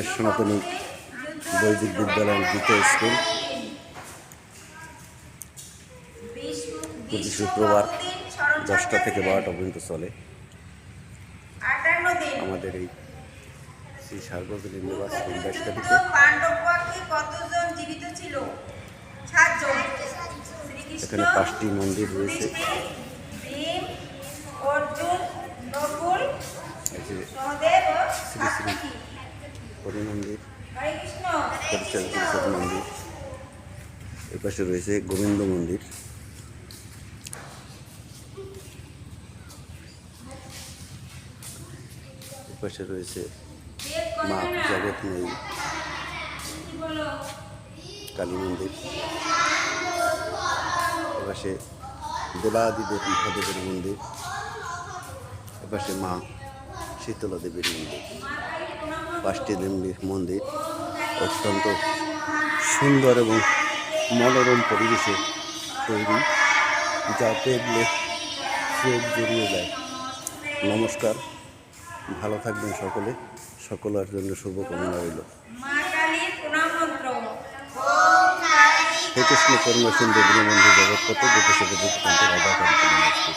আমাদের সনাতনী বৈদিক বিদ্যালয়ের দ্বিতীয় স্কুল। প্রতি শুক্রবার 10টা থেকে 12টা পর্যন্ত চলে আমাদের এই শ্রী সার্বজনীন নিবাস বেশকাঠিতে। এখানে 5টি মন্দির রয়েছে। শ্রী শ্রী হরি মন্দির, পরিচালক মন্দির, এর পাশে রয়েছে গোবিন্দ মন্দির, এর পাশে রয়েছে মা জগৎময়ী কালী মন্দির, এর পাশে দেবাদিদেব মহাদেবের মন্দির, এর পাশে মা শীতলা দেবীর মন্দির। 5টি দেবীর মন্দির অত্যন্ত সুন্দর এবং মনোরম পরিবেশে তৈরি, যা দেখলে চোখ জড়িয়ে যায়। নমস্কার, ভালো থাকবেন সকলে। সকলের জন্য শুভকামনা রইল। হে কৃষ্ণ করুণা সিন্ধু দীনবন্ধু জগৎপতে গোপীশ্বর রাধাকান্ত নমস্তে।